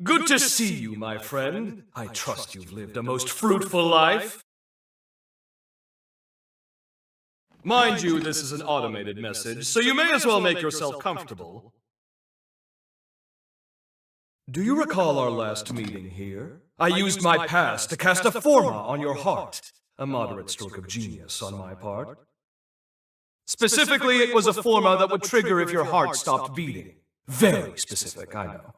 Good to see you, my friend. I trust you've lived a most fruitful life. Mind you, this is an automated message, so you may as well make yourself comfortable. Do you recall our last meeting here? I used my past to cast a forma on your heart. A moderate stroke of genius on my part. Specifically, it was a forma that would trigger if your heart stopped beating. Very specific, I know.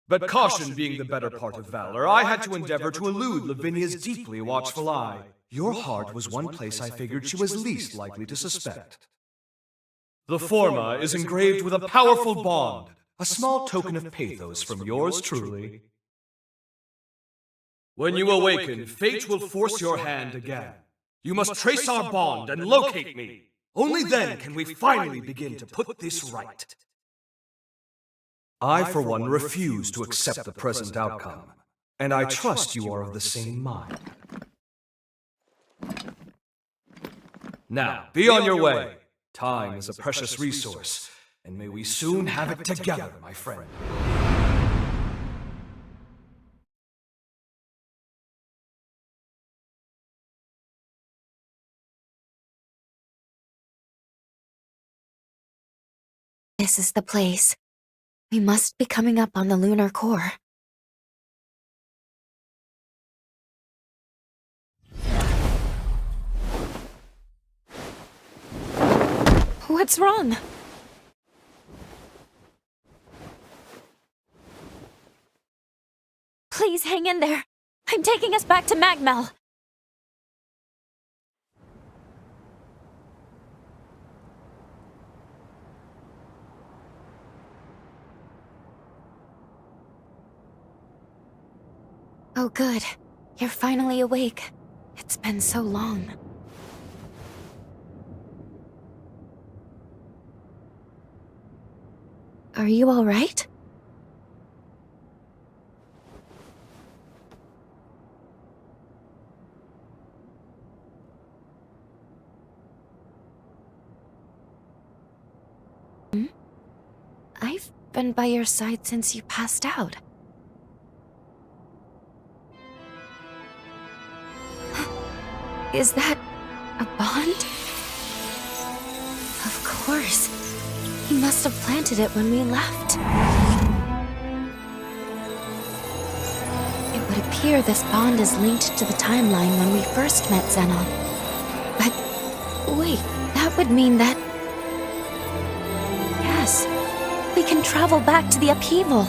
But caution being the better part of valor, I had to endeavor to elude Lavinia's deeply watchful eye. Your heart was one place I figured she was least likely to suspect. The forma is engraved with a powerful bond, a small token of pathos from yours truly. When you awaken, fate will force your hand again. You must trace our bond and locate me. Only then can we finally begin to put this right. I, for one, refuse to accept the present outcome, and I trust you are of the same mind. Now, be on your way. Time is a precious resource, and may we soon have it together, my friend. This is the place. We must be coming up on the lunar core. What's wrong? Please hang in there. I'm taking us back to Magmel. Oh, good. You're finally awake. It's been so long. Are you all right? I've been by your side since you passed out. Is that a bond? Of course. He must have planted it when we left. It would appear this bond is linked to the timeline when we first met Xenon. But wait, that would mean that... Yes, we can travel back to the upheaval.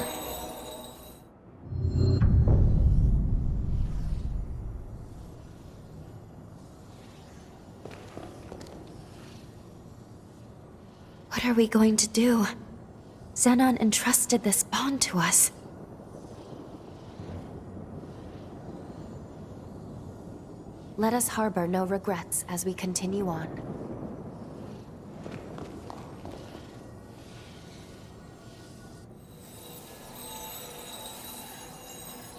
What are we going to do? Xenon entrusted this bond to us. Let us harbor no regrets as we continue on.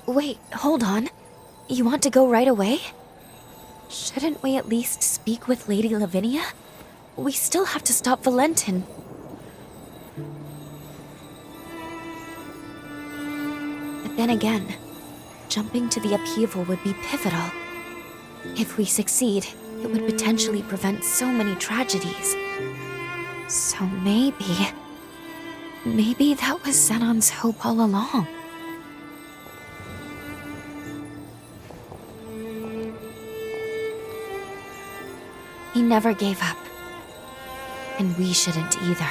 Wait, hold on. You want to go right away? Shouldn't we at least speak with Lady Lavinia? We still have to stop Valentin. But then again, jumping to the upheaval would be pivotal. If we succeed, it would potentially prevent so many tragedies. So maybe that was Xenon's hope all along. He never gave up. And we shouldn't either.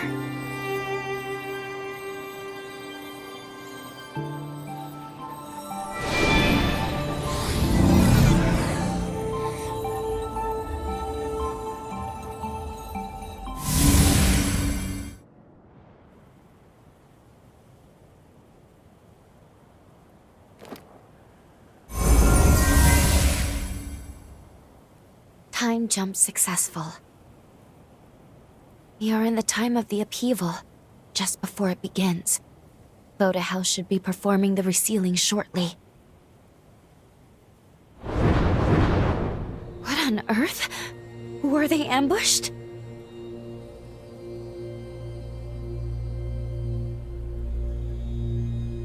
Time jump successful. We are in the time of the upheaval, just before it begins. Boda House should be performing the resealing shortly. What on earth? Were they ambushed?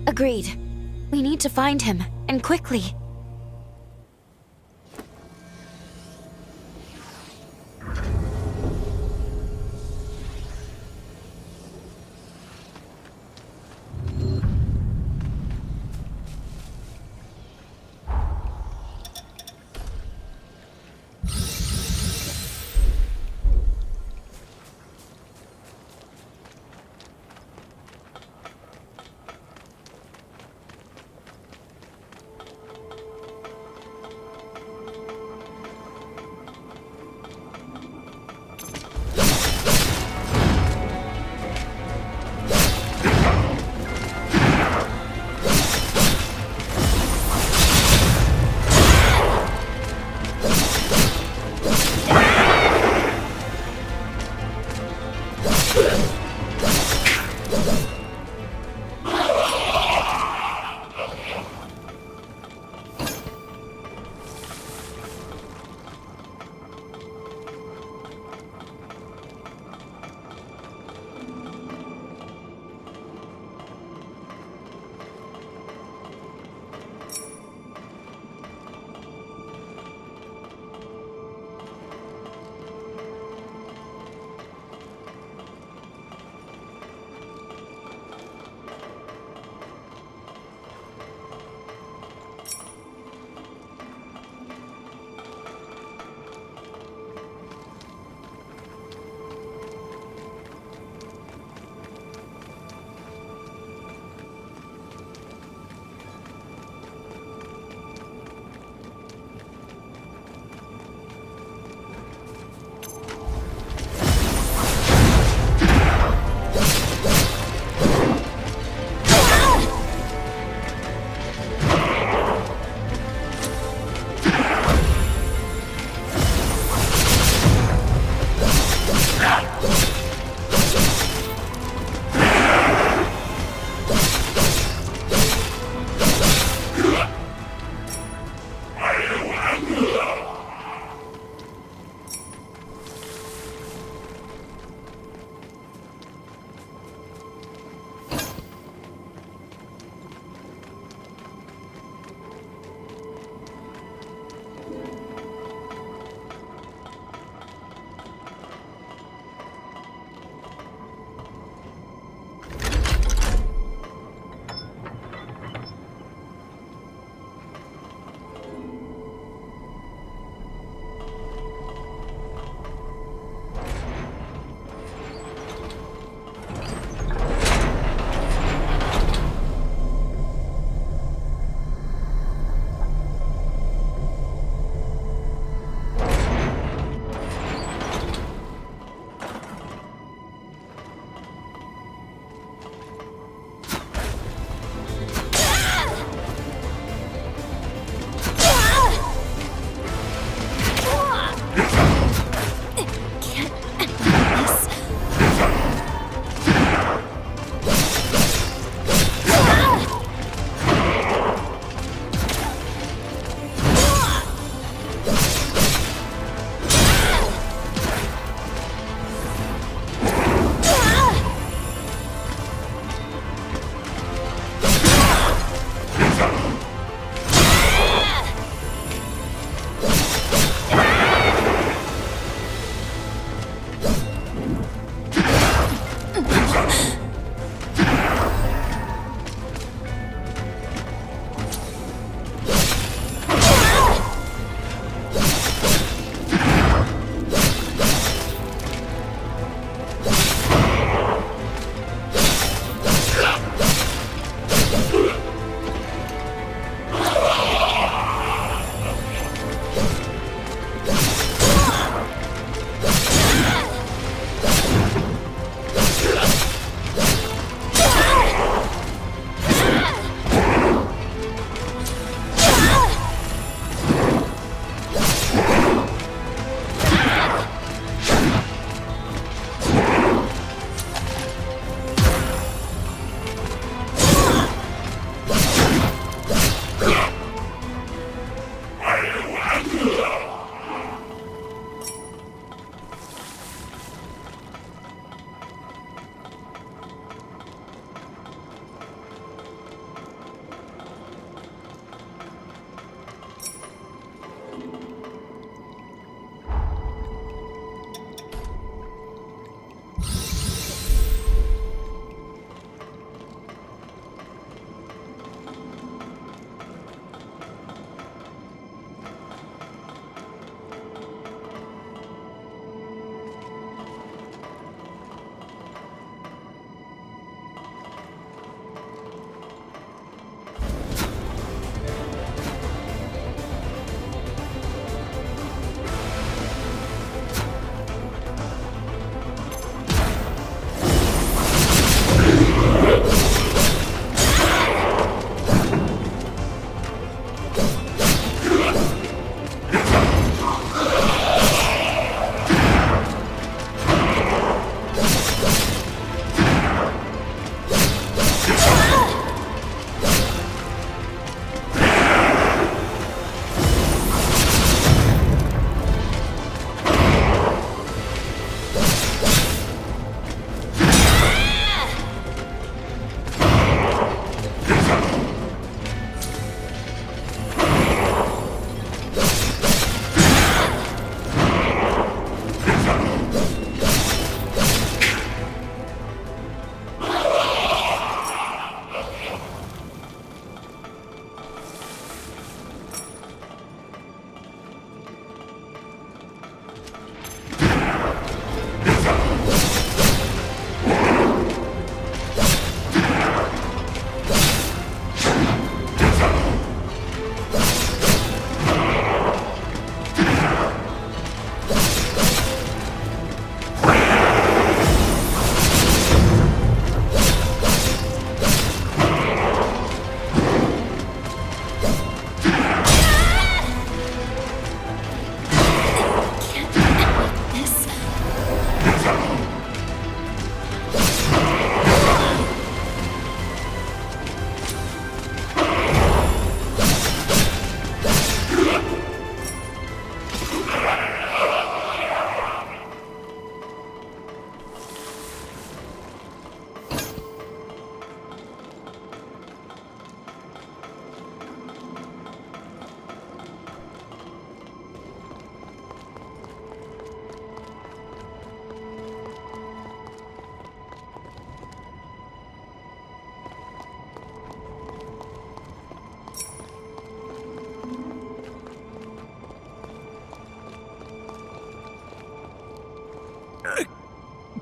Agreed. We need to find him, and quickly.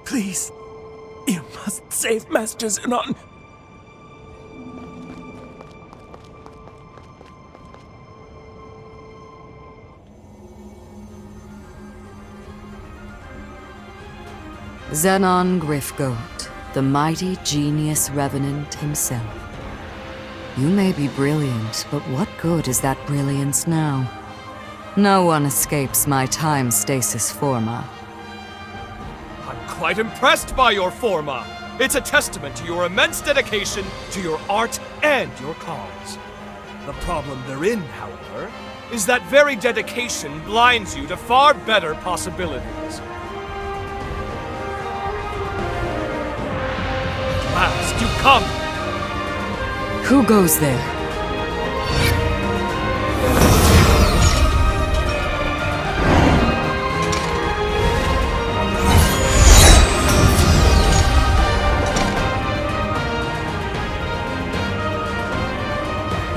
Please, you must save Master Zenon. Zenon Griffgoat, the mighty genius Revenant himself. You may be brilliant, but what good is that brilliance now? No one escapes my time stasis forma. I'm quite impressed by your forma. It's a testament to your immense dedication to your art and your cause. The problem therein, however, is that very dedication blinds you to far better possibilities. At last, you come! Who goes there?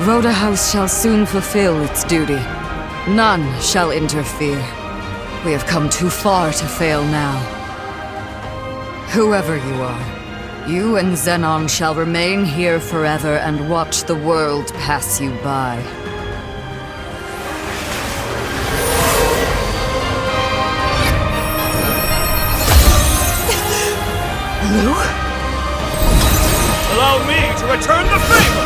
Rhoda House shall soon fulfill its duty. None shall interfere. We have come too far to fail now. Whoever you are, you and Zenon shall remain here forever and watch the world pass you by. Hello? Allow me to return the favor!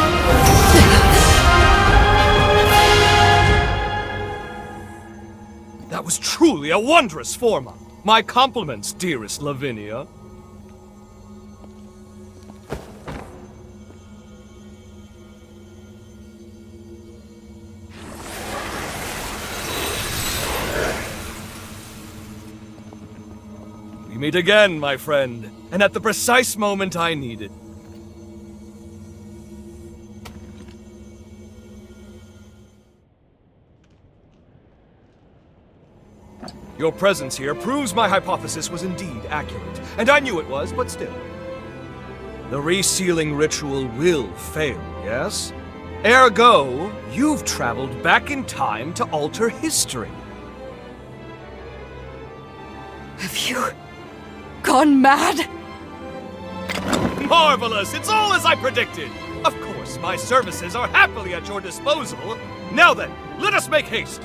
That was truly a wondrous forma. My compliments, dearest Lavinia. We meet again, my friend, and at the precise moment I needed. Your presence here proves my hypothesis was indeed accurate, and I knew it was, but still. The resealing ritual will fail, yes? Ergo, you've traveled back in time to alter history. Have you gone mad? Marvelous! It's all as I predicted! Of course, my services are happily at your disposal. Now then, let us make haste!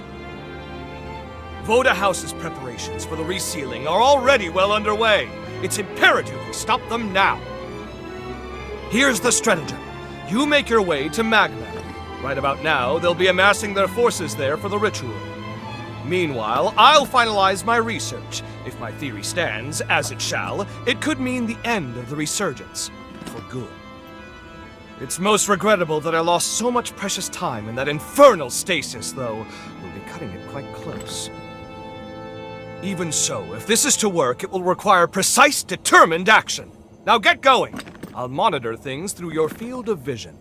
Voda House's preparations for the resealing are already well underway. It's imperative we stop them now. Here's the stratagem. You make your way to Magna. Right about now, they'll be amassing their forces there for the ritual. Meanwhile, I'll finalize my research. If my theory stands, as it shall, it could mean the end of the resurgence. For good. It's most regrettable that I lost so much precious time in that infernal stasis, though. We'll be cutting it quite close. Even so, if this is to work, it will require precise, determined action. Now get going! I'll monitor things through your field of vision.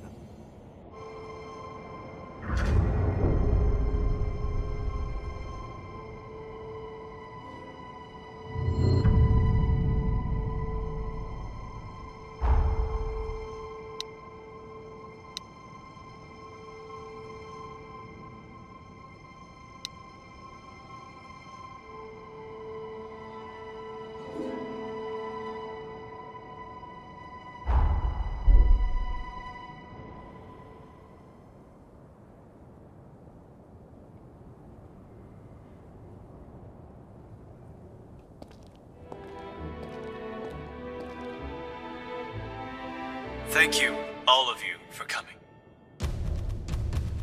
Thank you, all of you, for coming.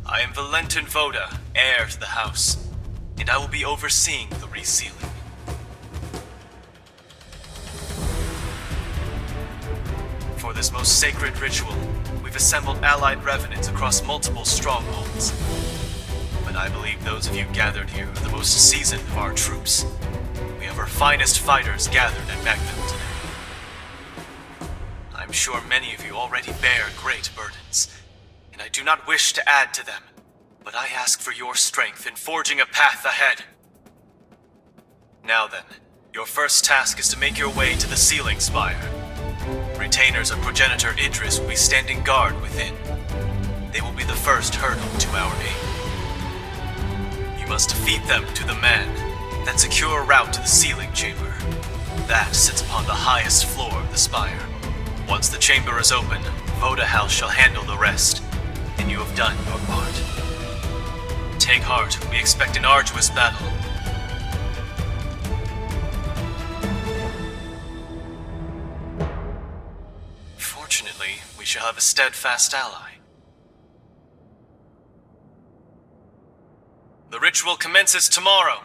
I am Valentin Voda, heir to the house, and I will be overseeing the resealing. For this most sacred ritual, we've assembled allied revenants across multiple strongholds. But I believe those of you gathered here are the most seasoned of our troops. We have our finest fighters gathered at Magnum today. I'm sure many of you already bear great burdens, and I do not wish to add to them, but I ask for your strength in forging a path ahead. Now then, your first task is to make your way to the sealing spire. Retainers of Progenitor Idris will be standing guard within. They will be the first hurdle to our aid. You must defeat them to the man, then secure a route to the sealing chamber. That sits upon the highest floor of the Spire. Once the chamber is open, Voda House shall handle the rest, and you have done your part. Take heart, we expect an arduous battle. Fortunately, we shall have a steadfast ally. The ritual commences tomorrow.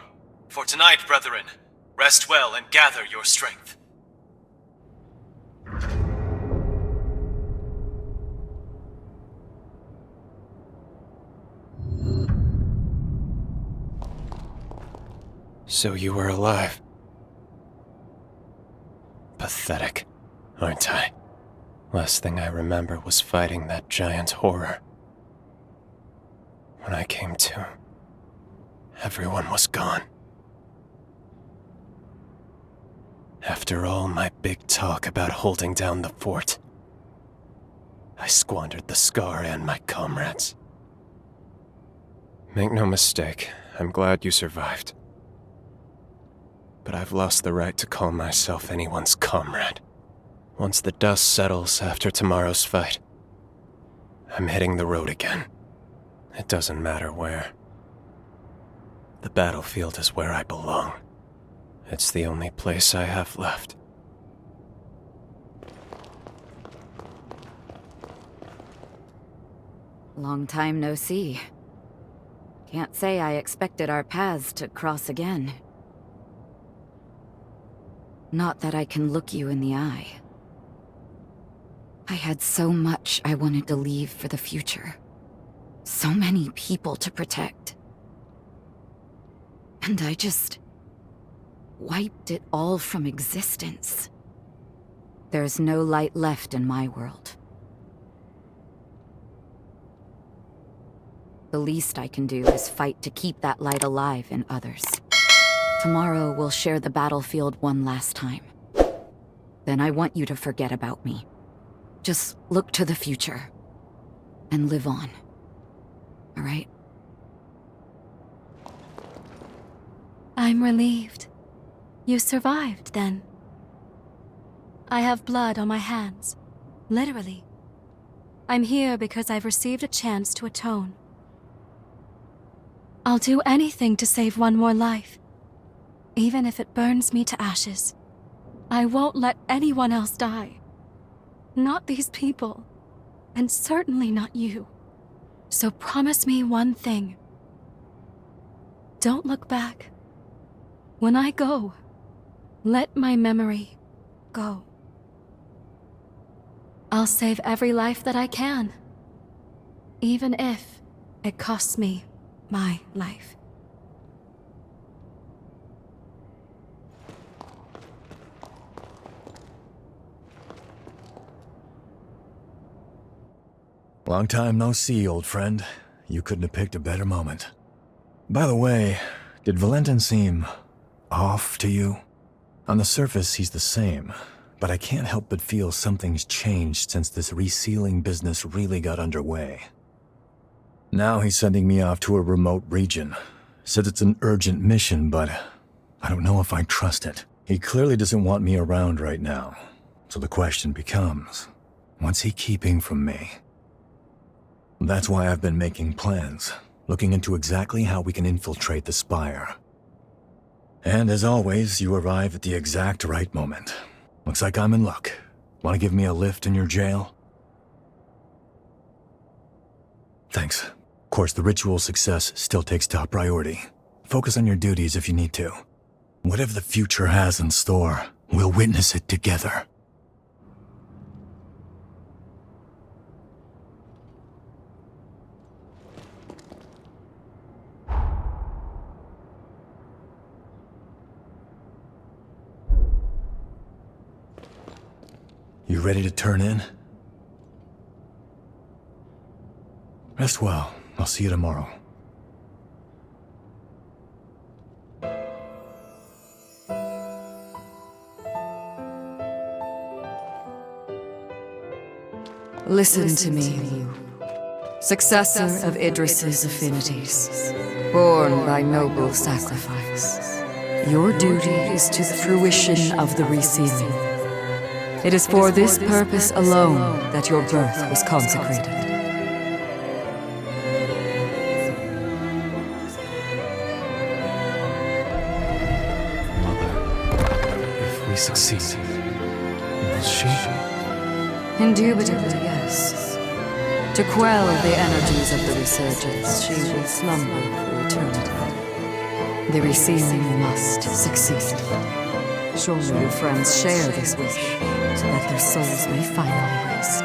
For tonight, brethren, rest well and gather your strength. So you were alive. Pathetic, aren't I? Last thing I remember was fighting that giant horror. When I came to, everyone was gone. After all my big talk about holding down the fort, I squandered the scar and my comrades. Make no mistake, I'm glad you survived. But I've lost the right to call myself anyone's comrade. Once the dust settles after tomorrow's fight, I'm hitting the road again. It doesn't matter where. The battlefield is where I belong. It's the only place I have left. Long time no see. Can't say I expected our paths to cross again. Not that I can look you in the eye. I had so much I wanted to leave for the future. So many people to protect. And I just wiped it all from existence. There's no light left in my world. The least I can do is fight to keep that light alive in others. Tomorrow we'll share the battlefield one last time. Then I want you to forget about me. Just look to the future and live on. All right? I'm relieved. You survived, then. I have blood on my hands. Literally. I'm here because I've received a chance to atone. I'll do anything to save one more life. Even if it burns me to ashes. I won't let anyone else die. Not these people. And certainly not you. So promise me one thing. Don't look back. When I go, let my memory go. I'll save every life that I can. Even if it costs me my life. Long time no see, old friend. You couldn't have picked a better moment. By the way, did Valentin seem off to you? On the surface, he's the same, but I can't help but feel something's changed since this resealing business really got underway. Now he's sending me off to a remote region. Says it's an urgent mission, but I don't know if I trust it. He clearly doesn't want me around right now. So the question becomes, what's he keeping from me? That's why I've been making plans, looking into exactly how we can infiltrate the Spire. And as always, you arrive at the exact right moment. Looks like I'm in luck. Want to give me a lift in your jail? Thanks. Of course, the ritual success still takes top priority. Focus on your duties if you need to. Whatever the future has in store, we'll witness it together. You ready to turn in? Rest well. I'll see you tomorrow. Listen to me, you. Successor of Idris's affinities. Born by noble sacrifice. Your duty is to the fruition of the resealing. It is for this purpose alone that your birth was consecrated. If we succeed, will she? Indubitably, yes. To quell the energies of the resurgence, she will slumber for eternity. The resealing must succeed. Surely your friends share this wish, so that their souls may finally rest.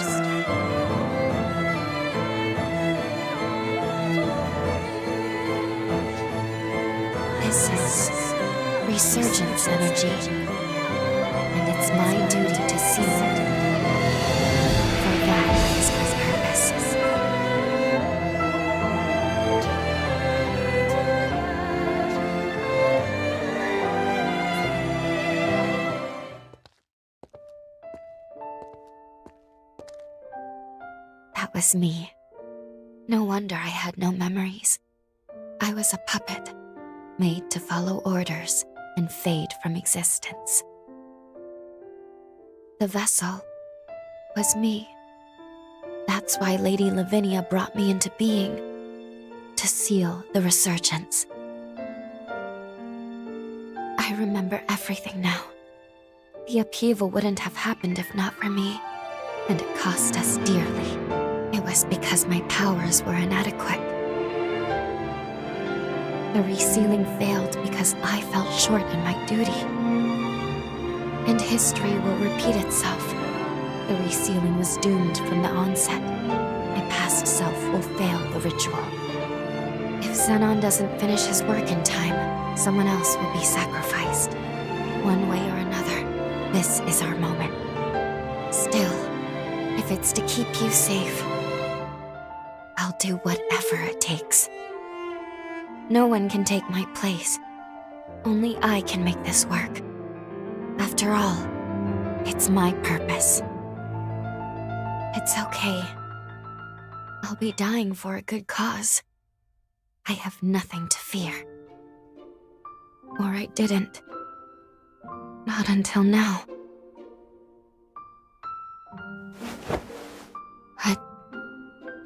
This is resurgence energy, and it's my duty to seal it. For that is my purpose. That was me. No wonder I had no memories. I was a puppet, made to follow orders and fade from existence. The vessel was me. That's why Lady Lavinia brought me into being, to seal the resurgence. I remember everything now. The upheaval wouldn't have happened if not for me, and it cost us dearly. It was because my powers were inadequate. The resealing failed because I fell short in my duty. And history will repeat itself. The resealing was doomed from the onset. My past self will fail the ritual. If Xenon doesn't finish his work in time, someone else will be sacrificed. One way or another, this is our moment. Still, if it's to keep you safe, I'll do whatever it takes. No one can take my place. Only I can make this work. After all, it's my purpose. It's okay. I'll be dying for a good cause. I have nothing to fear. Or I didn't. Not until now. But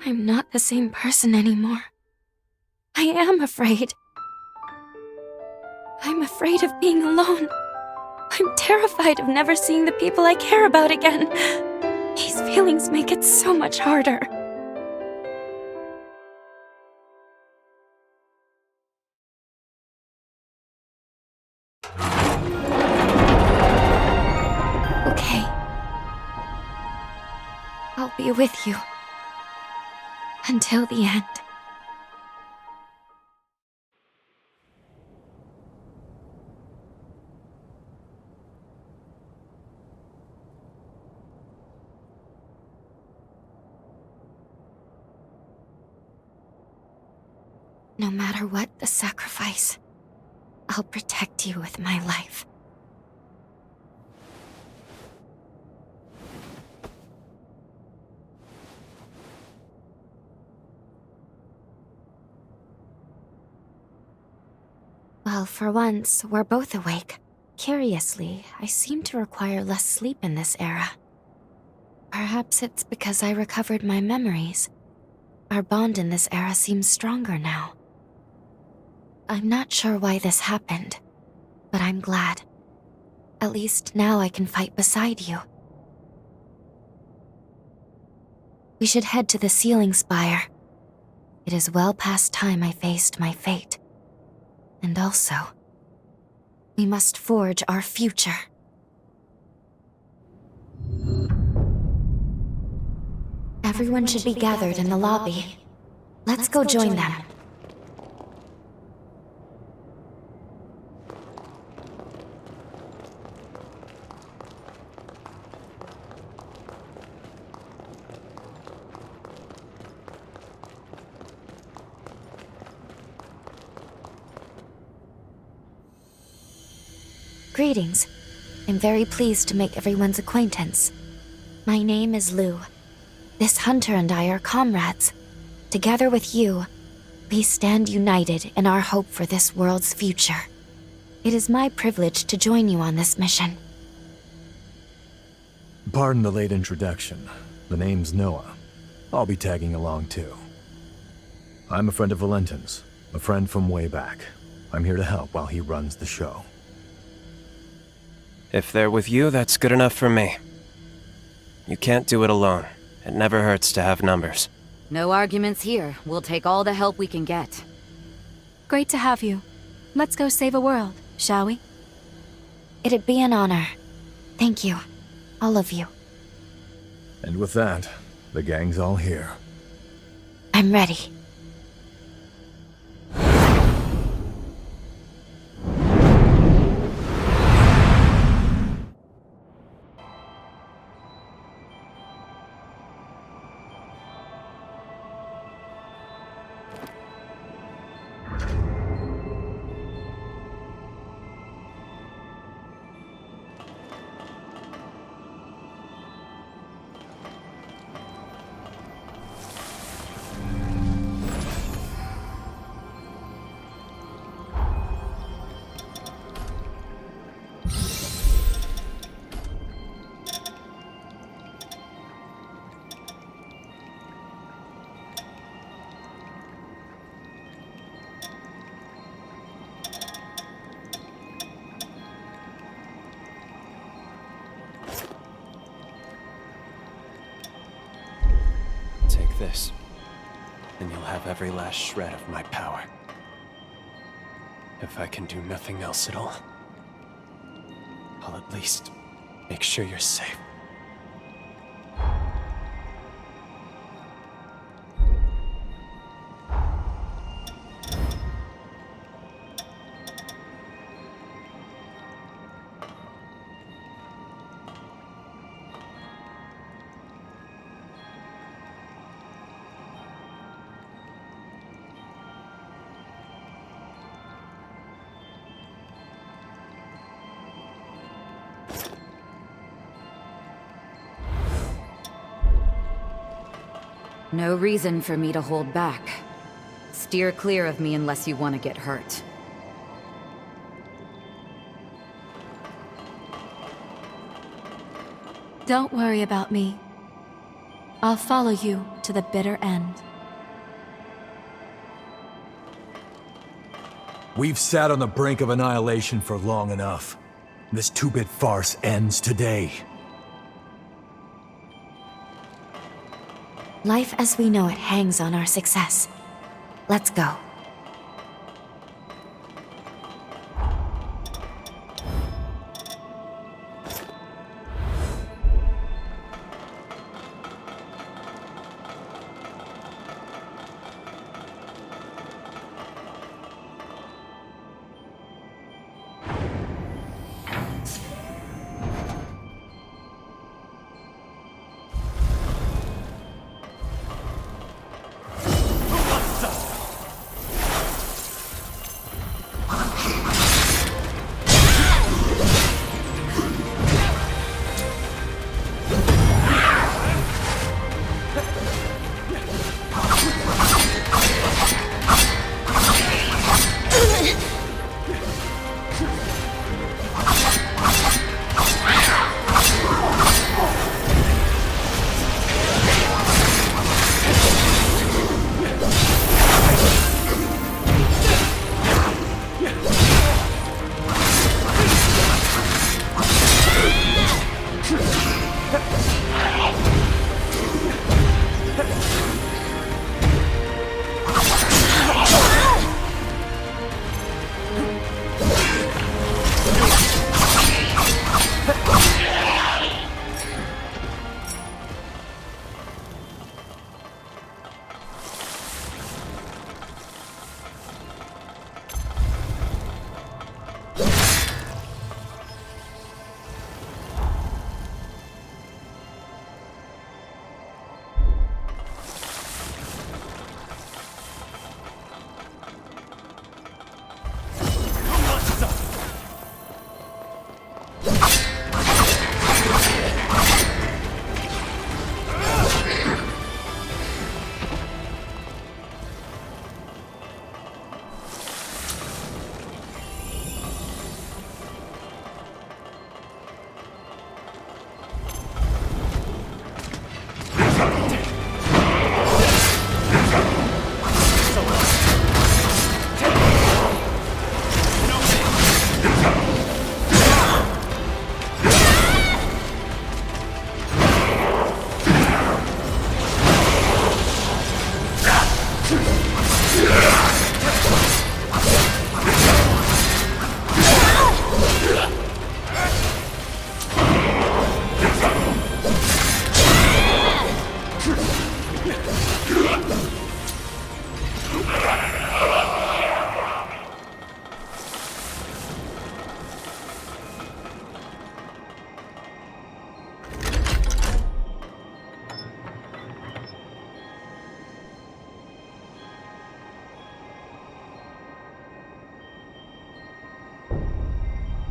I'm not the same person anymore. I am afraid. I'm afraid of being alone. I'm terrified of never seeing the people I care about again. These feelings make it so much harder. Okay. I'll be with you. Until the end. No matter what the sacrifice, I'll protect you with my life. Well, for once, we're both awake. Curiously, I seem to require less sleep in this era. Perhaps it's because I recovered my memories. Our bond in this era seems stronger now. I'm not sure why this happened, but I'm glad. At least now I can fight beside you. We should head to the ceiling spire. It is well past time I faced my fate. And also, we must forge our future. Everyone should be gathered in the lobby. Let's go join them. Greetings. I'm very pleased to make everyone's acquaintance. My name is Lou. This hunter and I are comrades. Together with you, we stand united in our hope for this world's future. It is my privilege to join you on this mission. Pardon the late introduction. The name's Noah. I'll be tagging along too. I'm a friend of Valentin's, a friend from way back. I'm here to help while he runs the show. If they're with you, that's good enough for me. You can't do it alone. It never hurts to have numbers. No arguments here. We'll take all the help we can get. Great to have you. Let's go save a world, shall we? It'd be an honor. Thank you. All of you. And with that, the gang's all here. I'm ready. Take this, and you'll have every last shred of my power. If I can do nothing else at all, I'll at least make sure you're safe. No reason for me to hold back. Steer clear of me unless you want to get hurt. Don't worry about me. I'll follow you to the bitter end. We've sat on the brink of annihilation for long enough. This two-bit farce ends today. Life as we know it hangs on our success. Let's go.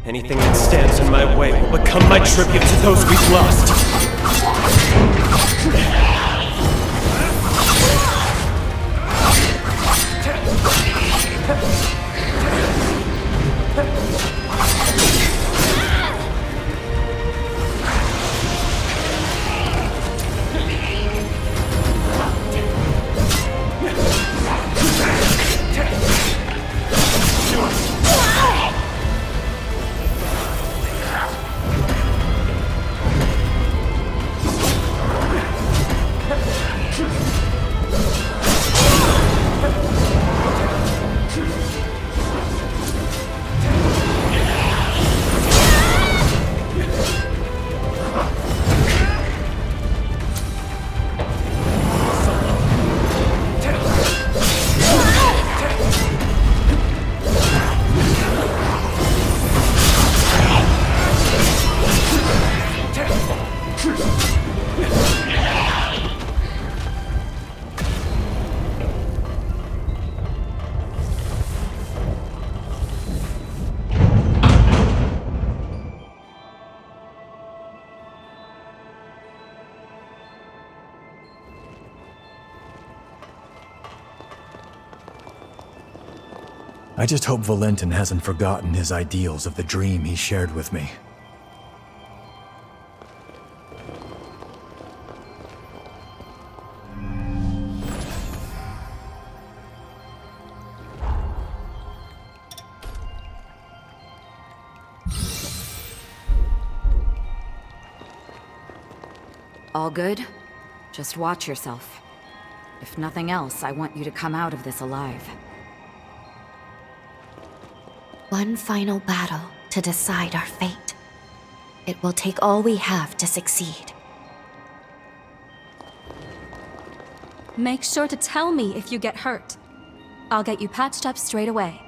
Anything that stands in my way will become my tribute to those we've lost. I just hope Valentin hasn't forgotten his ideals of the dream he shared with me. All good? Just watch yourself. If nothing else, I want you to come out of this alive. One final battle to decide our fate. It will take all we have to succeed. Make sure to tell me if you get hurt. I'll get you patched up straight away.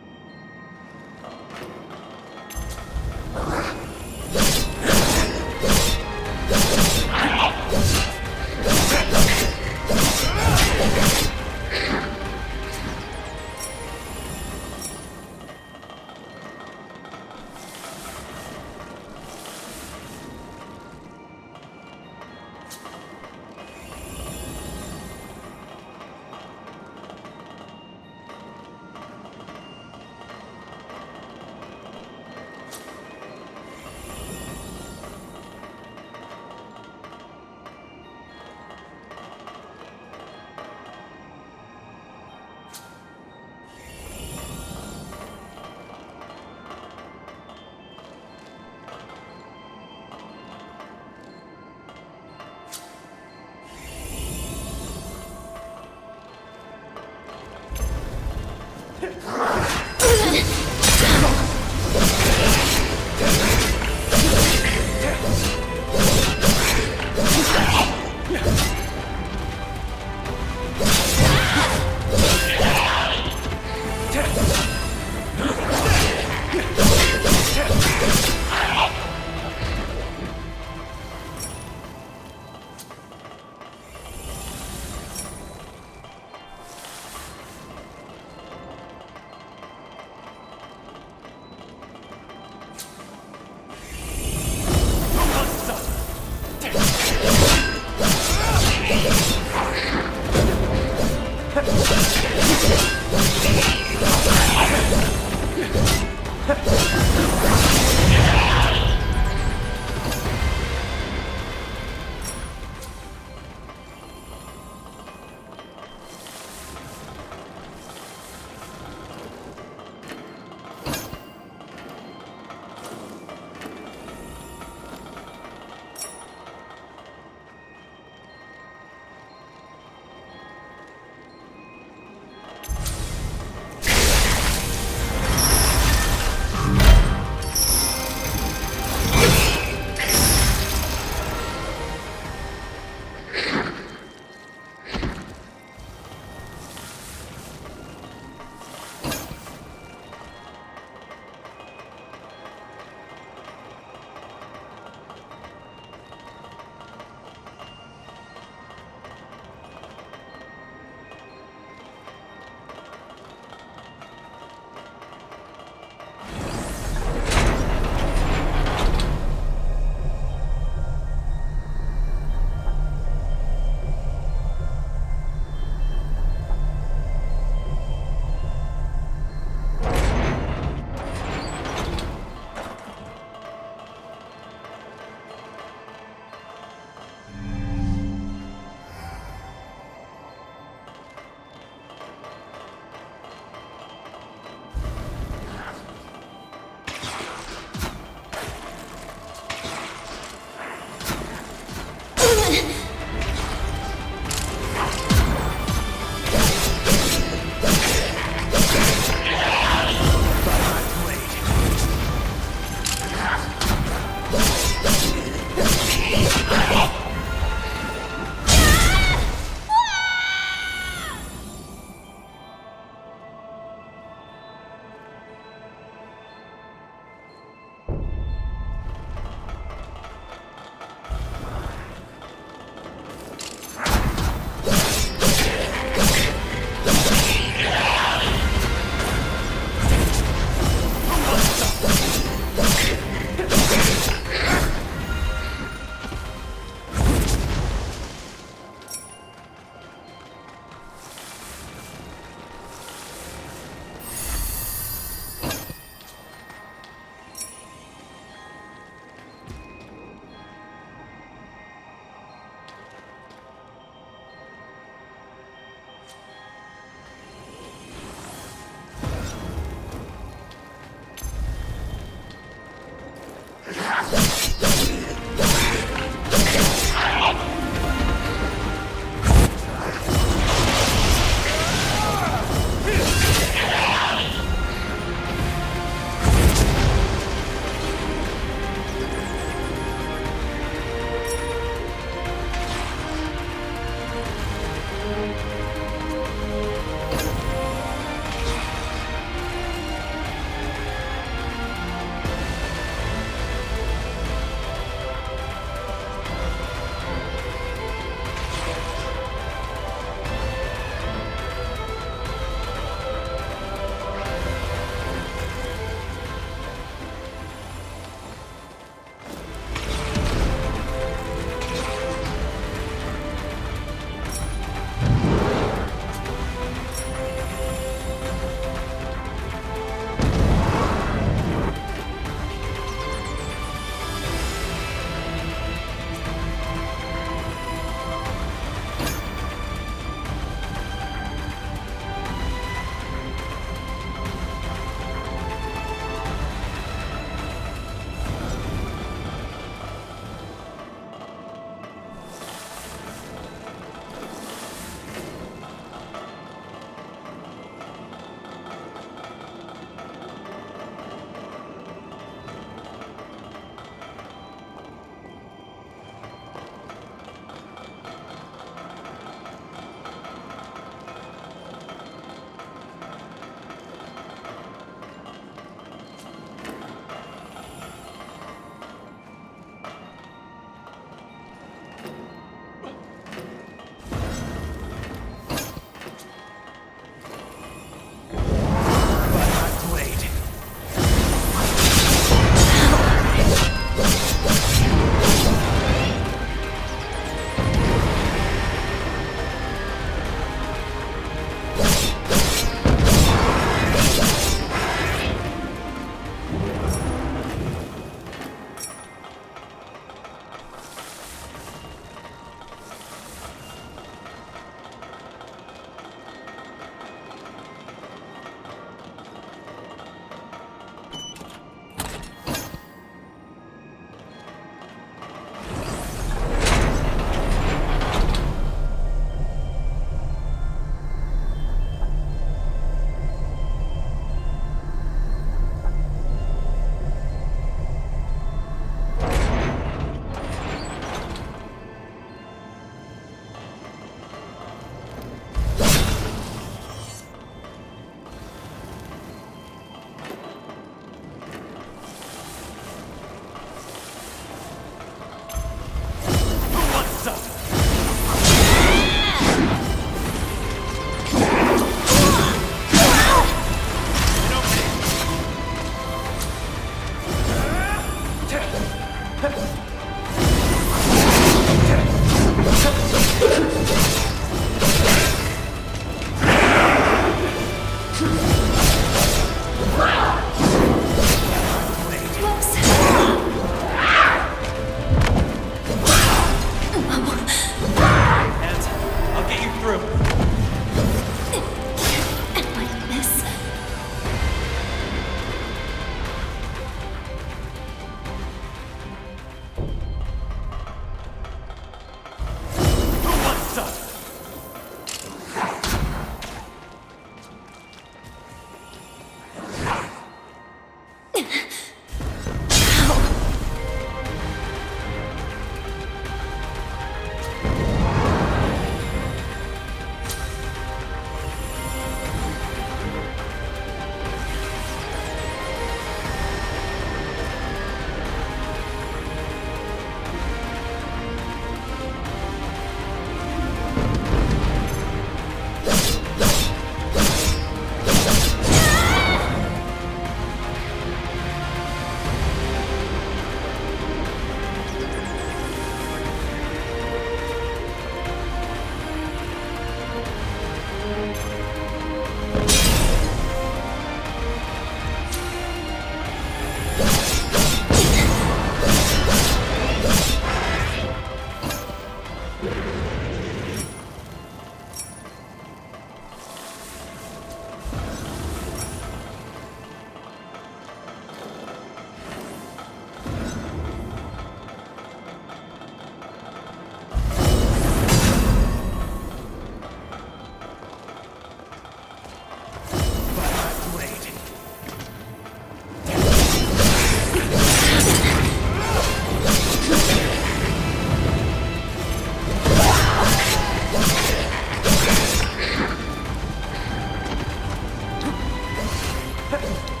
Huh.